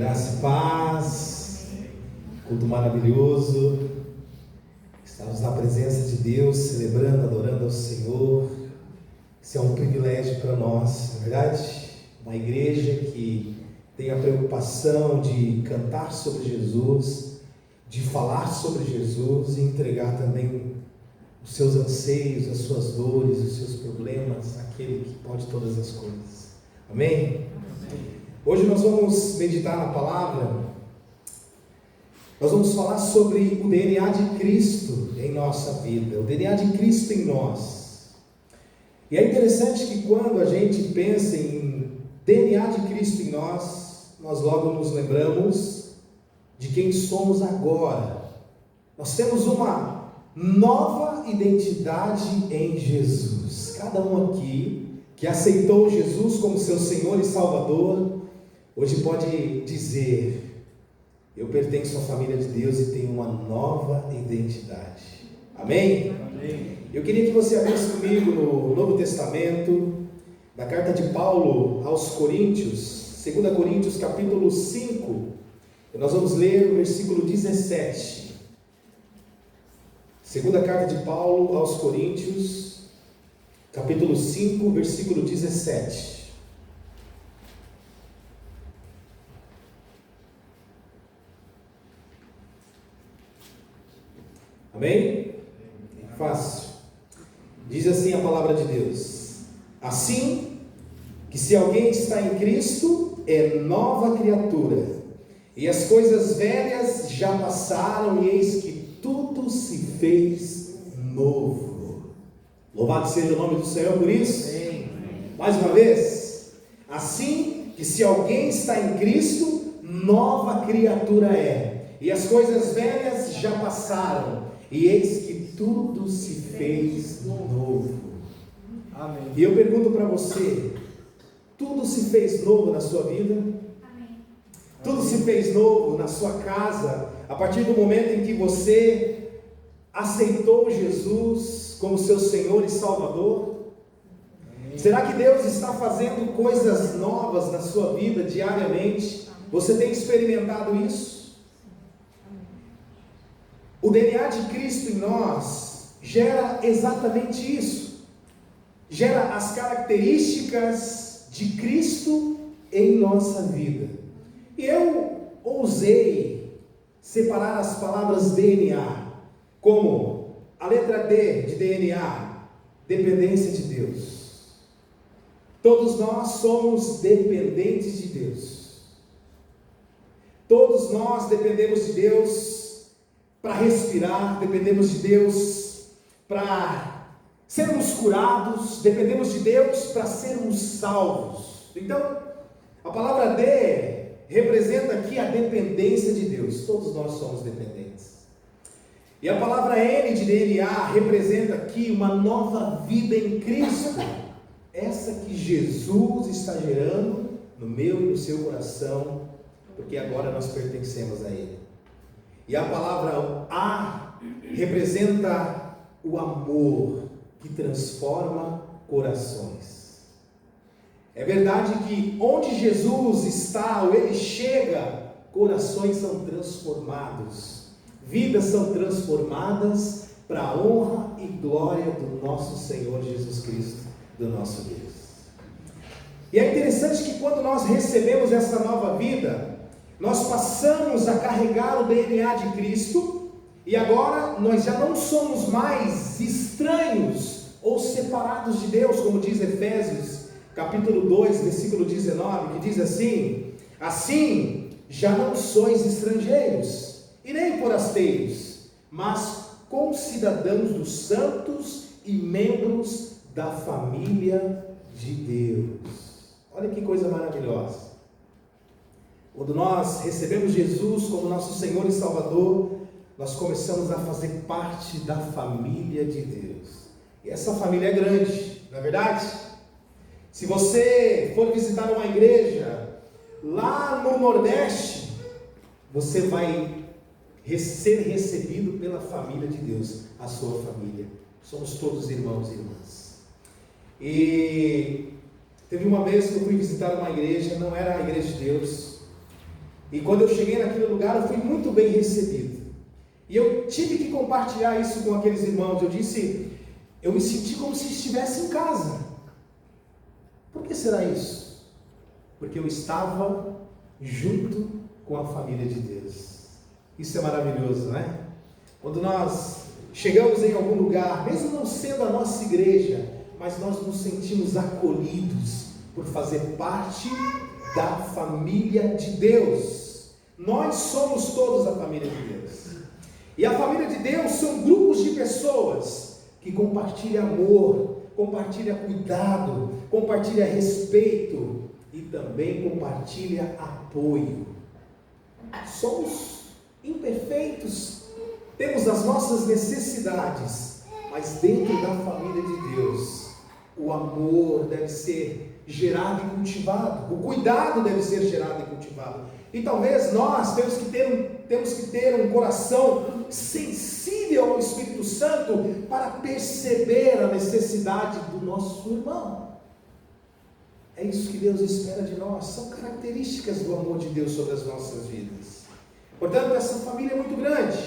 Graça e paz, culto maravilhoso, estamos na presença de Deus, celebrando, adorando ao Senhor. Isso é um privilégio para nós, não é verdade? Uma igreja que tem a preocupação de cantar sobre Jesus, de falar sobre Jesus e entregar também os seus anseios, as suas dores, os seus problemas, àquele que pode todas as coisas. Amém? Hoje nós vamos meditar na palavra, nós vamos falar sobre o DNA de Cristo em nossa vida, o DNA de Cristo em nós. E é interessante que quando a gente pensa em DNA de Cristo em nós, nós logo nos lembramos de quem somos agora. Nós temos uma nova identidade em Jesus. Cada um aqui que aceitou Jesus como seu Senhor e Salvador, hoje pode dizer: eu pertenço à família de Deus e tenho uma nova identidade. Amém? Amém. Eu queria que você abrisse comigo no Novo Testamento, na carta de Paulo aos Coríntios, 2 Coríntios capítulo 5, e nós vamos ler o versículo 17. Segunda carta de Paulo aos Coríntios, capítulo 5, versículo 17. Amém? Fácil. Diz assim a palavra de Deus: assim que se alguém está em Cristo, é nova criatura, e as coisas velhas já passaram, e eis que tudo se fez novo. Louvado seja o nome do Senhor por isso. Amém. Mais uma vez: assim que se alguém está em Cristo, nova criatura é, e as coisas velhas já passaram, e eis que tudo se fez novo. Amém. E eu pergunto para você: tudo se fez novo na sua vida? Amém. Tudo se fez novo na sua casa, a partir do momento em que você aceitou Jesus como seu Senhor e Salvador? Amém. Será que Deus está fazendo coisas novas na sua vida diariamente? Você tem experimentado isso? O DNA de Cristo em nós gera exatamente isso, gera as características de Cristo em nossa vida. E eu ousei separar as palavras DNA, como a letra D de DNA, dependência de Deus. Todos nós somos dependentes de Deus. Todos nós dependemos de Deus para respirar, dependemos de Deus para sermos curados, dependemos de Deus para sermos salvos. Então, a palavra D representa aqui a dependência de Deus. Todos nós somos dependentes. E a palavra N de DNA representa aqui uma nova vida em Cristo, essa que Jesus está gerando no meu e no seu coração, porque agora nós pertencemos a Ele. E a palavra A representa o amor que transforma corações. É verdade que onde Jesus está, ou Ele chega, corações são transformados, vidas são transformadas para a honra e glória do nosso Senhor Jesus Cristo, do nosso Deus. E é interessante que quando nós recebemos essa nova vida, nós passamos a carregar o DNA de Cristo, e agora nós já não somos mais estranhos ou separados de Deus, como diz Efésios capítulo 2, versículo 19, que diz assim: assim já não sois estrangeiros e nem forasteiros, mas concidadãos dos santos e membros da família de Deus. Olha que coisa maravilhosa. Quando nós recebemos Jesus como nosso Senhor e Salvador, nós começamos a fazer parte da família de Deus. E essa família é grande, não é verdade? Se você for visitar uma igreja lá no Nordeste, você vai ser recebido pela família de Deus, a sua família. Somos todos irmãos e irmãs. E teve uma vez que eu fui visitar uma igreja, não era a igreja de Deus, E quando eu cheguei naquele lugar, eu fui muito bem recebido. E eu tive que compartilhar isso com aqueles irmãos. Eu disse, eu me senti como se estivesse em casa. Por que será isso? Porque eu estava junto com a família de Deus. Isso é maravilhoso, não é? Quando nós chegamos em algum lugar, mesmo não sendo a nossa igreja, mas nós nos sentimos acolhidos por fazer parte da família de Deus. Nós somos todos a família de Deus. E a família de Deus são grupos de pessoas que compartilham amor, compartilham cuidado, compartilham respeito e também compartilham apoio. Somos imperfeitos, temos as nossas necessidades, mas dentro da família de Deus, o amor deve ser gerado e cultivado, o cuidado deve ser gerado e cultivado. E talvez nós temos que ter um coração sensível ao Espírito Santo para perceber a necessidade do nosso irmão. É isso que Deus espera de nós, são características do amor de Deus sobre as nossas vidas. Portanto, essa família é muito grande.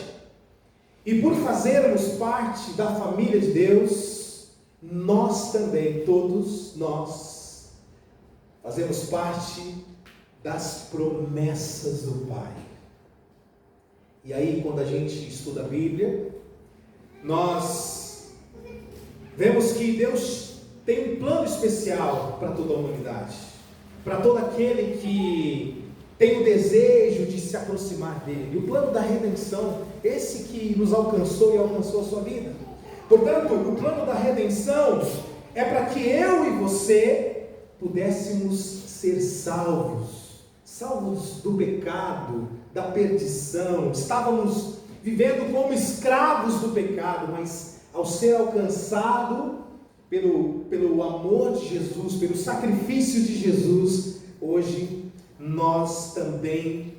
E por fazermos parte da família de Deus, nós também, todos nós, fazemos parte das promessas do Pai. E aí, quando a gente estuda a Bíblia, nós vemos que Deus tem um plano especial para toda a humanidade, para todo aquele que tem o desejo de se aproximar dele. E o plano da redenção, esse que nos alcançou e alcançou a sua vida. Portanto, o plano da redenção é para que eu e você pudéssemos ser salvos do pecado, da perdição. Estávamos vivendo como escravos do pecado, mas ao ser alcançado pelo amor de Jesus, pelo sacrifício de Jesus, hoje nós também,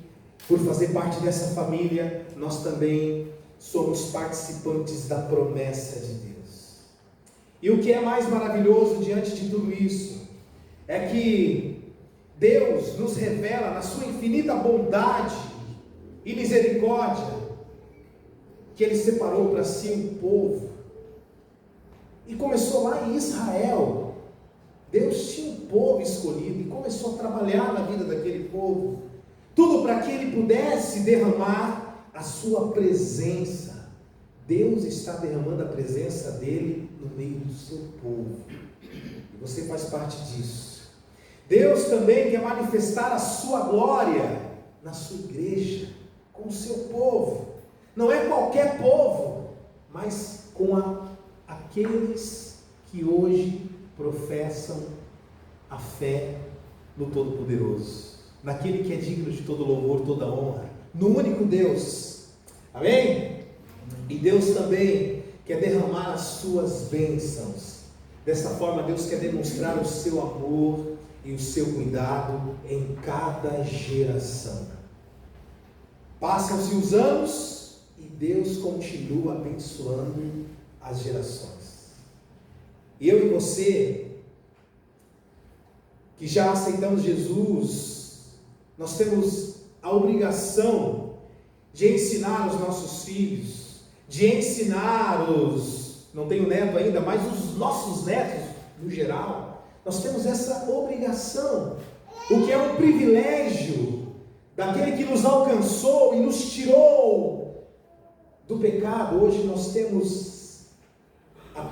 por fazer parte dessa família, nós também somos participantes da promessa de Deus. E o que é mais maravilhoso diante de tudo isso, é que Deus nos revela na sua infinita bondade e misericórdia, que Ele separou para si um povo, e começou lá em Israel. Deus tinha um povo escolhido, e começou a trabalhar na vida daquele povo, tudo para que Ele pudesse derramar a sua presença. Deus está derramando a presença dEle no meio do seu povo, e você faz parte disso. Deus também quer manifestar a sua glória na sua igreja, com o seu povo. Não é qualquer povo, mas com aqueles que hoje professam a fé no Todo-Poderoso, naquele que é digno de todo louvor, toda honra, no único Deus. Amém? E Deus também quer derramar as suas bênçãos. Dessa forma, Deus quer demonstrar o seu amor e o seu cuidado em cada geração. Passam-se os anos e Deus continua abençoando as gerações. E eu e você, que já aceitamos Jesus, nós temos a obrigação de ensinar os nossos filhos, de ensinar não tenho neto ainda, mas os nossos netos no geral. Nós temos essa obrigação, o que é um privilégio daquele que nos alcançou e nos tirou do pecado. Hoje nós temos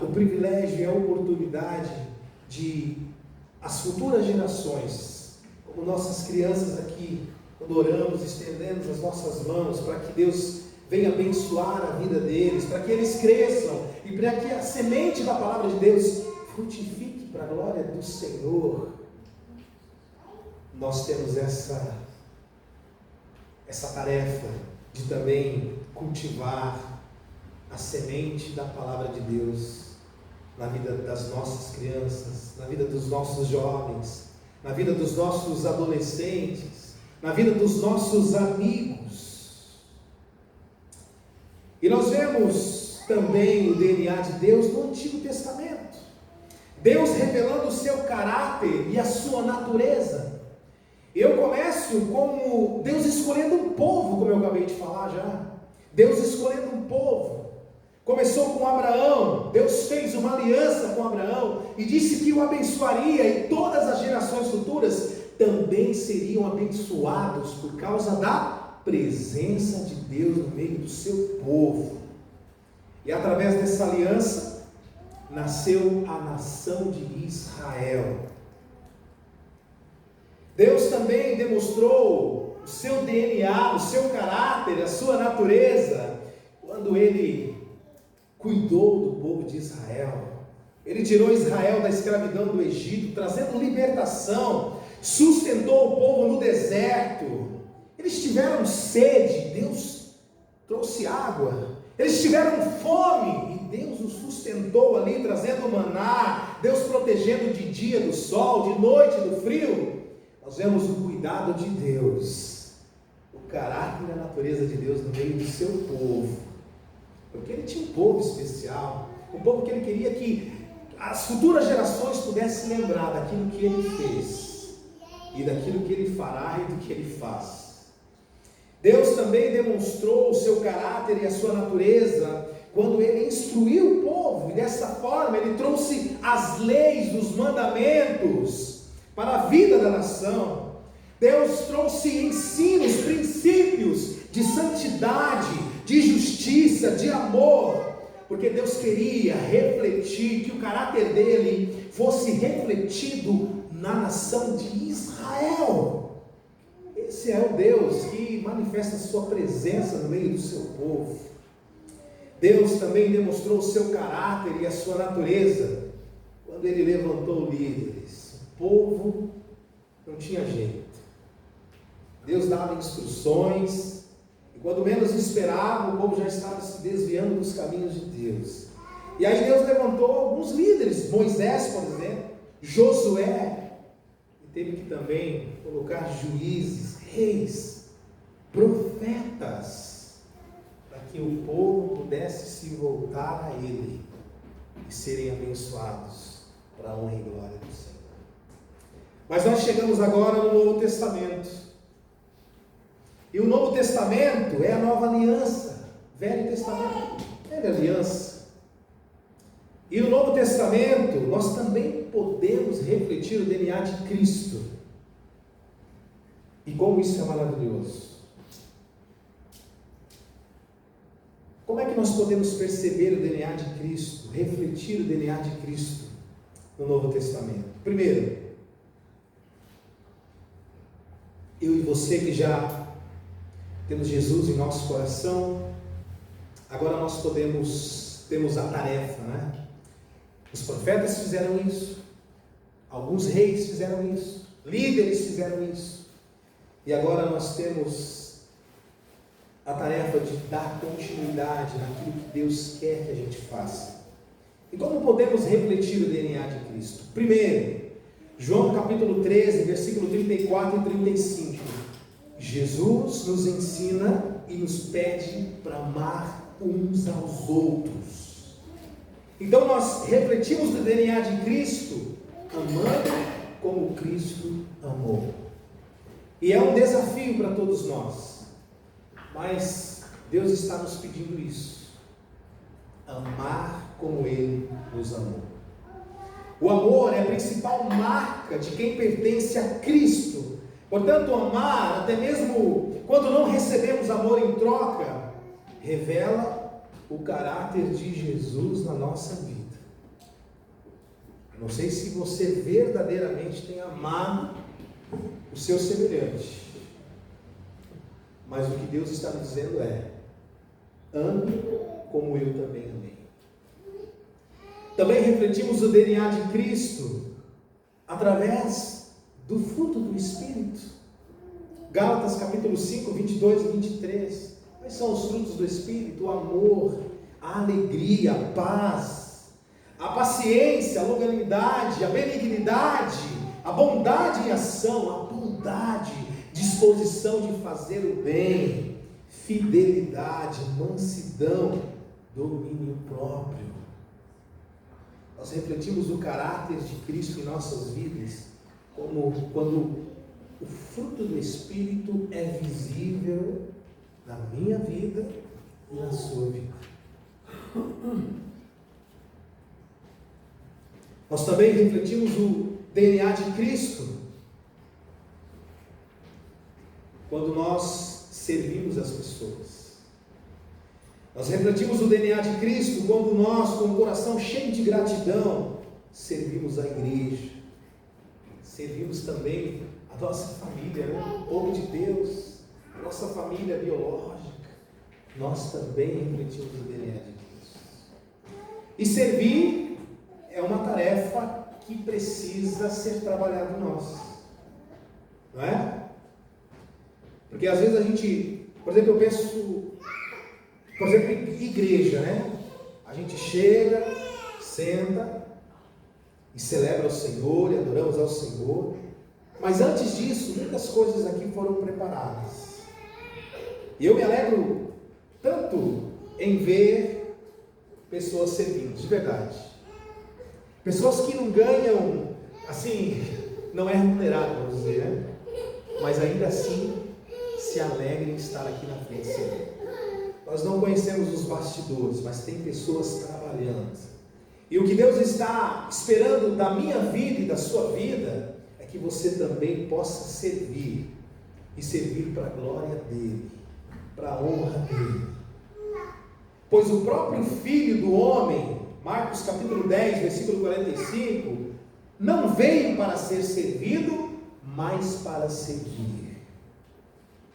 o privilégio e a oportunidade de as futuras gerações, como nossas crianças aqui, quando oramos, estendemos as nossas mãos para que Deus venha abençoar a vida deles, para que eles cresçam e para que a semente da palavra de Deus frutifique para a glória do Senhor. Nós temos essa tarefa de também cultivar a semente da palavra de Deus na vida das nossas crianças, na vida dos nossos jovens, na vida dos nossos adolescentes, na vida dos nossos amigos. E nós vemos também o DNA de Deus no Antigo Testamento. Deus revelando o seu caráter e a sua natureza. Eu começo como Deus escolhendo um povo, como eu acabei de falar já. Deus escolhendo um povo. Começou com Abraão. Deus fez uma aliança com Abraão e disse que o abençoaria, e todas as gerações futuras também seriam abençoados por causa da presença de Deus no meio do seu povo. E através dessa aliança nasceu a nação de Israel. Deus também demonstrou o seu DNA, o seu caráter, a sua natureza, quando Ele cuidou do povo de Israel. Ele tirou Israel da escravidão do Egito, trazendo libertação, sustentou o povo no deserto. Eles tiveram sede, Deus trouxe água. Eles tiveram fome e Deus os sustentou ali, trazendo maná, Deus protegendo de dia do sol, de noite do frio. Nós vemos o cuidado de Deus, o caráter e a natureza de Deus no meio do seu povo, porque Ele tinha um povo especial, um povo que Ele queria que as futuras gerações pudessem lembrar daquilo que Ele fez, e daquilo que Ele fará e do que Ele faz. Deus também demonstrou o seu caráter e a sua natureza quando Ele instruiu o povo, e dessa forma Ele trouxe as leis, os mandamentos para a vida da nação. Deus trouxe ensinos, princípios de santidade, de justiça, de amor, porque Deus queria refletir, que o caráter dele fosse refletido na nação de Israel. Esse é o Deus que manifesta a sua presença no meio do seu povo. Deus também demonstrou o seu caráter e a sua natureza quando Ele levantou líderes. O povo não tinha jeito. Deus dava instruções, e quando menos esperava, o povo já estava se desviando dos caminhos de Deus. E aí Deus levantou alguns líderes, Moisés, por exemplo, Josué, e teve que também colocar juízes, reis, profetas, para que o povo pudesse se voltar a Ele e serem abençoados para a honra e glória do Senhor. Mas nós chegamos agora no Novo Testamento. E o Novo Testamento é a nova aliança. Velho Testamento, velha aliança. E o Novo Testamento, nós também podemos refletir o DNA de Cristo. E como isso é maravilhoso. Como é que nós podemos perceber o DNA de Cristo, refletir o DNA de Cristo no Novo Testamento? Primeiro, eu e você que já temos Jesus em nosso coração, agora nós temos a tarefa, né? Os profetas fizeram isso, alguns reis fizeram isso, líderes fizeram isso, e agora nós temos a tarefa de dar continuidade naquilo que Deus quer que a gente faça. E como podemos refletir o DNA de Cristo? Primeiro, João capítulo 13, versículo 34 e 35. Jesus nos ensina e nos pede para amar uns aos outros. Então nós refletimos o DNA de Cristo, amando como Cristo amou. E é um desafio para todos nós, mas Deus está nos pedindo isso: amar como Ele nos amou. O amor é a principal marca de quem pertence a Cristo. Portanto, amar, até mesmo quando não recebemos amor em troca, revela o caráter de Jesus na nossa vida. Não sei se você verdadeiramente tem amado o seu semelhante, mas o que Deus está nos dizendo é: ame como eu também amei. Também refletimos o DNA de Cristo através do fruto do Espírito. Gálatas capítulo 5, 22 e 23. Quais são os frutos do Espírito? O amor, a alegria, a paz, a paciência, a longanimidade, a benignidade, a bondade em ação, a bondade, disposição de fazer o bem, fidelidade, mansidão, domínio próprio. Nós refletimos o caráter de Cristo em nossas vidas, como quando o fruto do Espírito é visível na minha vida e na sua vida. Nós também refletimos o DNA de Cristo quando nós servimos as pessoas. Nós refletimos o DNA de Cristo quando nós, com o coração cheio de gratidão, servimos a igreja. Servimos também a nossa família, o povo de Deus, a nossa família biológica. Nós também refletimos o DNA de Cristo. E servir é uma tarefa que precisa ser trabalhada em nós. Não é? Porque às vezes a gente, por exemplo, eu penso, por exemplo, em igreja, né? A gente chega, senta e celebra o Senhor e adoramos ao Senhor. Mas antes disso, muitas coisas aqui foram preparadas. E eu me alegro tanto em ver pessoas servindo, de verdade. Pessoas que não ganham, assim, não é remunerado, vamos dizer, né? Mas ainda assim se alegrem em estar aqui na frente do Senhor. Nós não conhecemos os bastidores, mas tem pessoas trabalhando. E o que Deus está esperando da minha vida e da sua vida é que você também possa servir, e servir para a glória dEle, para a honra dEle. Pois o próprio Filho do Homem, Marcos capítulo 10, versículo 45, não veio para ser servido, mas para servir.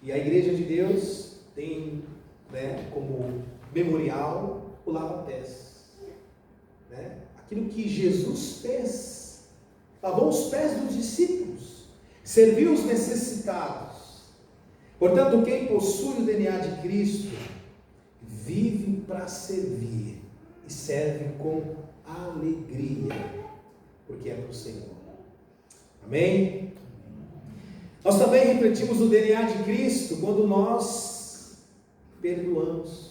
E a igreja de Deus tem, como memorial o lava-pés. Aquilo que Jesus fez, lavou os pés dos discípulos, serviu os necessitados. Portanto, quem possui o DNA de Cristo, vive para servir e serve com alegria, porque é para o Senhor. Amém? Nós também refletimos o DNA de Cristo quando nós perdoamos.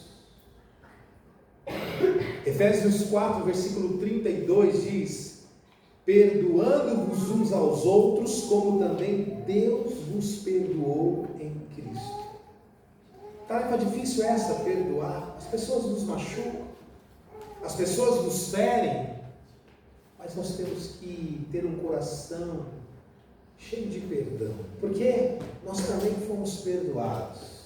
Efésios 4, versículo 32 diz: perdoando-vos uns aos outros, como também Deus vos perdoou em Cristo. Tarefa difícil essa, perdoar. As pessoas nos machucam, as pessoas nos ferem, mas nós temos que ter um coração cheio de perdão, porque nós também fomos perdoados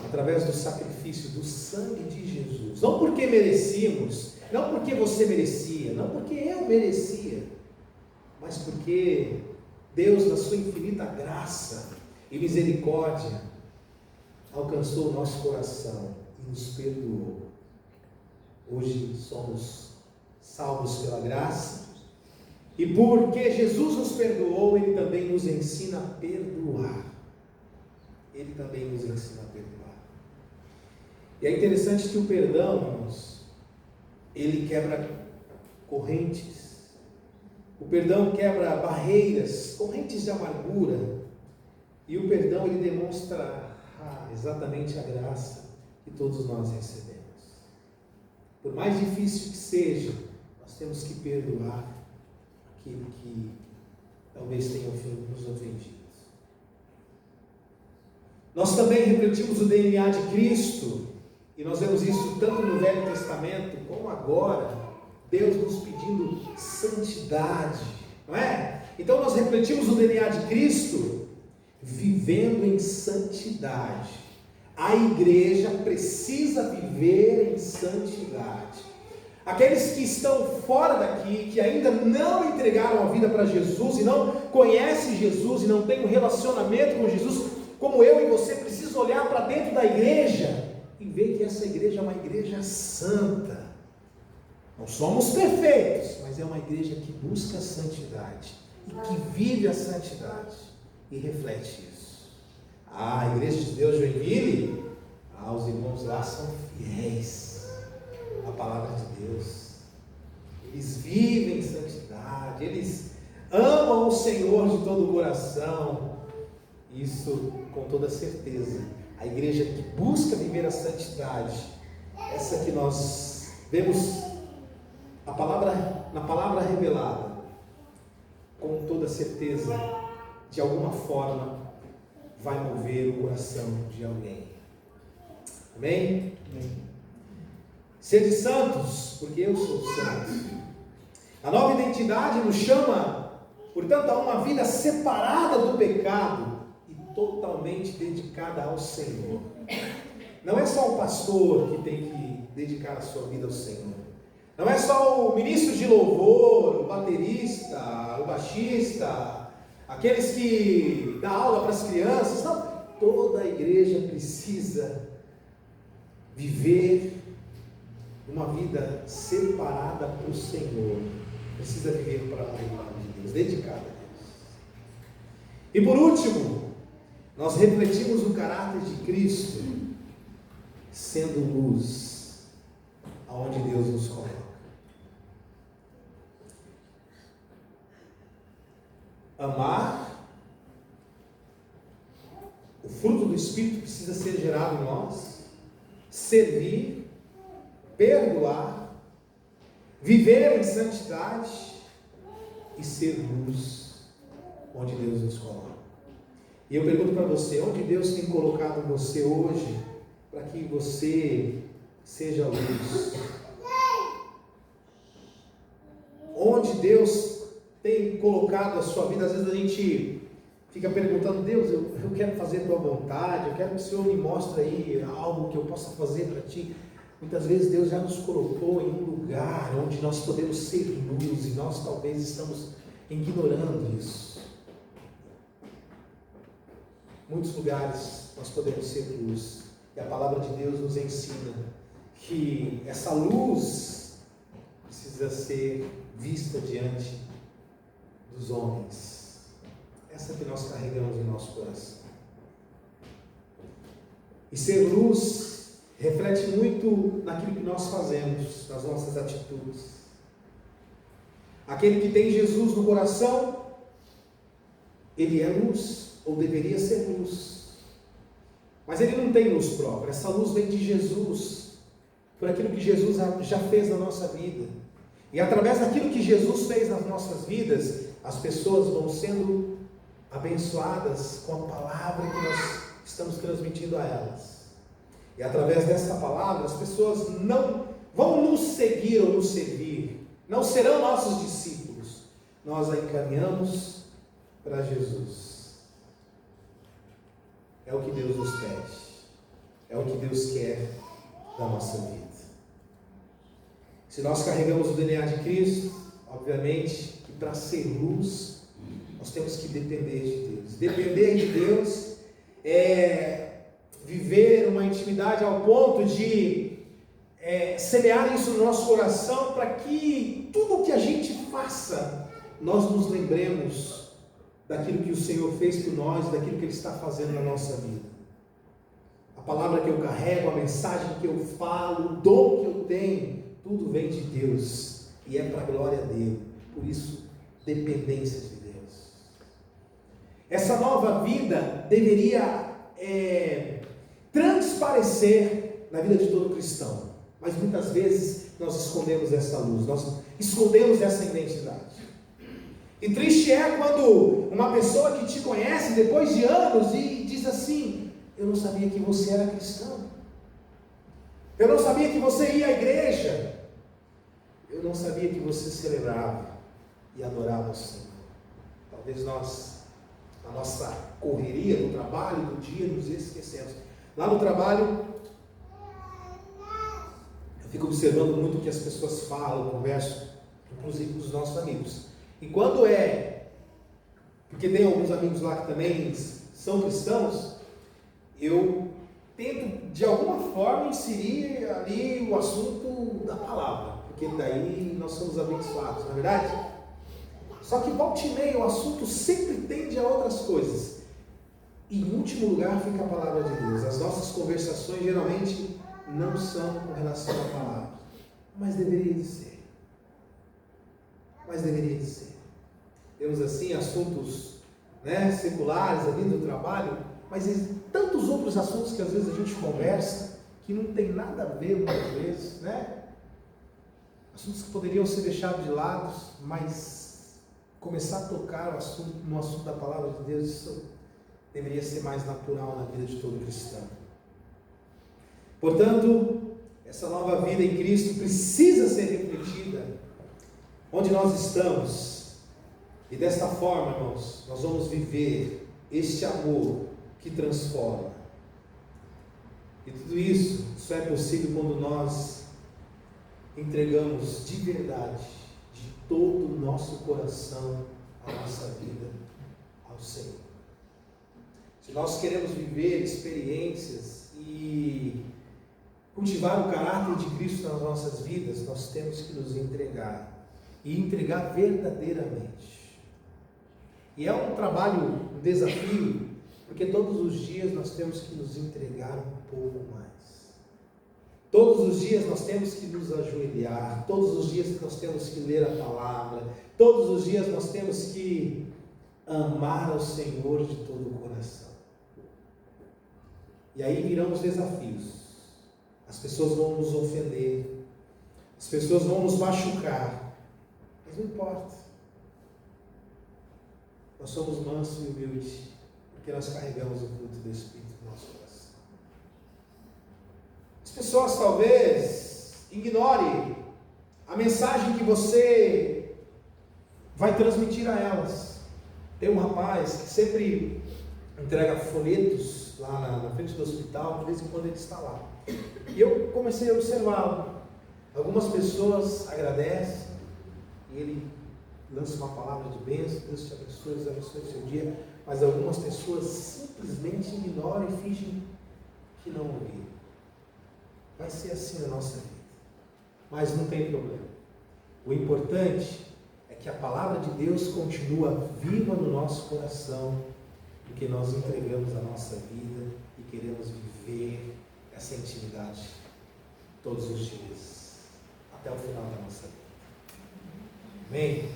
através do sacrifício do sangue de Jesus. Não porque merecíamos, não porque você merecia, não porque eu merecia, mas porque Deus, na sua infinita graça e misericórdia, alcançou o nosso coração e nos perdoou. Hoje somos salvos pela graça, e porque Jesus nos perdoou, Ele também nos ensina a perdoar. Ele também nos ensina a perdoar. E é interessante que o perdão, irmãos, ele quebra correntes. O perdão quebra barreiras, correntes de amargura. E o perdão, ele demonstra exatamente a graça que todos nós recebemos. Por mais difícil que seja, nós temos que perdoar aquele que talvez tenha nos ofendido. Nós também refletimos o DNA de Cristo, e nós vemos isso tanto no Velho Testamento como agora, Deus nos pedindo santidade, não é? Então nós refletimos o DNA de Cristo, vivendo em santidade. A igreja precisa viver em santidade. Aqueles que estão fora daqui, que ainda não entregaram a vida para Jesus, e não conhecem Jesus, e não têm um relacionamento com Jesus, como eu e você, precisa olhar para dentro da igreja e ver que essa igreja é uma igreja santa. Não somos perfeitos, mas é uma igreja que busca a santidade e que vive a santidade e reflete isso. A igreja de Deus Joinville, os irmãos lá são fiéis à palavra de Deus. Eles vivem em santidade, eles amam o Senhor de todo o coração. Isso com toda certeza. A igreja que busca viver a santidade, essa que nós vemos na palavra revelada, com toda certeza de alguma forma, vai mover o coração de alguém. Amém? Amém. Sede santos, porque eu sou santo. A nova identidade nos chama, portanto, a uma vida separada do pecado e totalmente dedicada ao Senhor. Não é só o pastor que tem que dedicar a sua vida ao Senhor. Não é só o ministro de louvor, o baterista, o baixista, aqueles que dão aula para as crianças. Não, toda a igreja precisa viver uma vida separada para o Senhor. Precisa viver para a glória de Deus, dedicada a Deus. E por último, nós refletimos o caráter de Cristo, sendo luz aonde Deus nos coloca. Amar, o fruto do Espírito precisa ser gerado em nós, servir, perdoar, viver em santidade e ser luz onde Deus nos coloca. E eu pergunto para você, onde Deus tem colocado você hoje para que você seja luz? Onde Deus tem colocado a sua vida? Às vezes a gente fica perguntando, Deus, eu quero fazer a tua vontade, eu quero que o Senhor me mostre aí algo que eu possa fazer para ti. Muitas vezes Deus já nos colocou em um lugar onde nós podemos ser luz e nós talvez estamos ignorando isso. Muitos lugares nós podemos ser luz e a palavra de Deus nos ensina que essa luz precisa ser vista diante dos homens. Essa que nós carregamos em nosso coração. E ser luz reflete muito naquilo que nós fazemos, nas nossas atitudes. Aquele que tem Jesus no coração, ele é luz, ou deveria ser luz. Mas ele não tem luz própria, essa luz vem de Jesus, por aquilo que Jesus já fez na nossa vida. E através daquilo que Jesus fez nas nossas vidas, as pessoas vão sendo abençoadas com a palavra que nós estamos transmitindo a elas. E através dessa palavra, as pessoas não vão nos seguir ou nos servir, não serão nossos discípulos. Nós a encaminhamos para Jesus. É o que Deus nos pede, é o que Deus quer da nossa vida. Se nós carregamos o DNA de Cristo, obviamente que para ser luz, nós temos que depender de Deus. Depender de Deus é viver uma intimidade ao ponto de semear isso no nosso coração, para que tudo o que a gente faça, nós nos lembremos daquilo que o Senhor fez por nós, daquilo que Ele está fazendo na nossa vida. A palavra que eu carrego, a mensagem que eu falo, o dom que eu tenho, tudo vem de Deus e é para a glória dele. Por isso, dependência de Deus. Essa nova vida deveria transparecer na vida de todo cristão, mas muitas vezes nós escondemos essa luz, nós escondemos essa identidade. E triste é quando uma pessoa que te conhece depois de anos e diz assim: eu não sabia que você era cristão, eu não sabia que você ia à igreja, eu não sabia que você celebrava e adorava o Senhor. Talvez nós, na nossa correria do trabalho, do dia, nos esquecemos. Lá no trabalho, eu fico observando muito o que as pessoas falam, converso, inclusive com os nossos amigos. E quando porque tem alguns amigos lá que também são cristãos, eu tento de alguma forma inserir ali o assunto da palavra, porque daí nós somos abençoados, não é verdade? Só que volta e meia o assunto sempre tende a outras coisas. E em último lugar fica a palavra de Deus. As nossas conversações geralmente não são com relação à palavra, mas deveria de ser. Temos assim assuntos seculares ali do trabalho, mas existem tantos outros assuntos que às vezes a gente conversa que não tem nada a ver muitas vezes, né? Assuntos que poderiam ser deixados de lado, mas começar a tocar no assunto da palavra de Deus, isso deveria ser mais natural na vida de todo cristão. Portanto, essa nova vida em Cristo precisa ser refletida onde nós estamos. E desta forma, irmãos, nós vamos viver este amor que transforma. E tudo isso só é possível quando nós entregamos de verdade, de todo o nosso coração, a nossa vida ao Senhor. Se nós queremos viver experiências e cultivar o caráter de Cristo nas nossas vidas, nós temos que nos entregar, e entregar verdadeiramente. E é um trabalho, um desafio, porque todos os dias nós temos que nos entregar um pouco mais. Todos os dias nós temos que nos ajoelhar, todos os dias nós temos que ler a palavra, todos os dias nós temos que amar ao Senhor de todo o coração. E aí virão os desafios. As pessoas vão nos ofender, as pessoas vão nos machucar, mas não importa. Nós somos mansos e humildes, porque nós carregamos o fruto do Espírito no nosso coração. As pessoas talvez ignorem a mensagem que você vai transmitir a elas. Tem um rapaz que sempre entrega folhetos lá na frente do hospital, de vez em quando ele está lá. E eu comecei a observá-lo. Algumas pessoas agradecem, e ele lança uma palavra de bênção, Deus te abençoe o seu dia, mas algumas pessoas simplesmente ignoram e fingem que não ouviram. Vai ser assim na nossa vida, mas não tem problema. O importante é que a palavra de Deus continua viva no nosso coração, porque nós entregamos a nossa vida e queremos viver essa intimidade todos os dias, até o final da nossa vida. Amém?